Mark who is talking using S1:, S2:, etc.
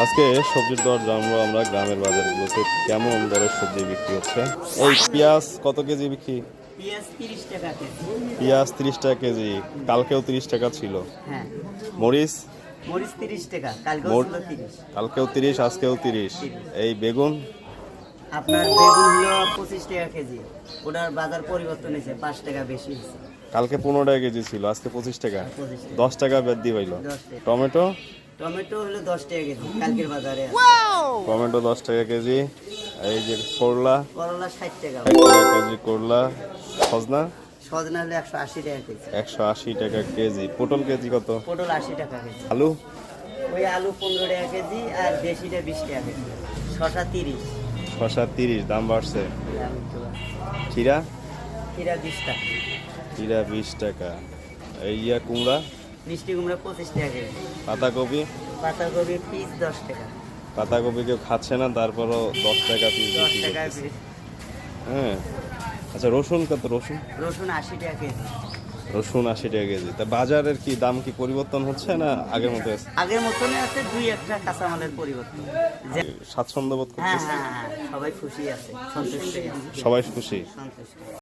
S1: আজকে সবজির দর জানবো আমরা গ্রামের বাজারগুলোতে কেমন দরের সবজি বিক্রি হচ্ছে। এই পেঁয়াজ কত কেজি বিক্রি?
S2: পেঁয়াজ 30 টাকা কেজি।
S1: পেঁয়াজ 30 টাকা কেজি, কালকেও 30 টাকা ছিল।
S2: হ্যাঁ,
S1: মরিচ
S2: মরিচ 30 টাকা, কালকেও ছিল 30।
S1: কালকেও 30, আজকেও 30। এই বেগুন
S2: আপনার বেগুন হলো 25 টাকা কেজি। ওটার বাজার পরিবর্তন হয়েছে, 5 টাকা বেশি হয়েছে।
S1: কালকে 15 টাকা কেজি ছিল, আজকে 25 টাকা,
S2: 25 টাকা।
S1: 10 টাকা বৃদ্ধি পাইল।
S2: 10 টাকা।
S1: টমেটো
S2: টমেটো হলো 10 টাকা কেজি, কালকের বাজারে আছে।
S1: টমেটো 10 টাকা কেজি। এই যে করলা
S2: করলা 60 টাকা।
S1: 60 টাকা কেজি করলা। সজনা
S2: সজনা হলো 180 টাকা কেজি।
S1: 180 টাকা কেজি। পটল কেজি কত?
S2: পটল 80 টাকা কেজি।
S1: আলু
S2: ওই আলু 15 টাকা কেজি, আর দেশিটা 20 টাকা কেজি। শসা 30।
S1: শসা 30, দাম বাড়ছে। খিরা
S2: খিরা 20 টাকা।
S1: খিরা 20 টাকা। এই কুমড়া
S2: মিষ্টি কুমড়া 25 টাকা কেজি।
S1: পাতাকপি
S2: পাতাকপি পিস 10 টাকা।
S1: পাতাকপি কেউ খাচ্ছে না, তারপরও 10 টাকা পিস
S2: 10
S1: বিক্রি
S2: টাকা
S1: করতেছে।
S2: পিস।
S1: হ্যাঁ, আচ্ছা রসুন কত? রসুন
S2: রসুন 80 টাকা কেজি।
S1: রসুন 80 টাকা কেজি। তা বাজারের কি দাম কি পরিবর্তন হচ্ছে না আগের মতো আছে?
S2: আগের মতনই আছে, দুই একটা কাঁচামালের পরিবর্তন।
S1: স্বাচ্ছন্দ্য বোধ
S2: হ্যাঁ
S1: করতেছে?
S2: হ্যাঁ হ্যাঁ, সবাই খুশি আছে, সন্তুষ্ট আছে।
S1: সবাই খুশি?
S2: সন্তুষ্ট।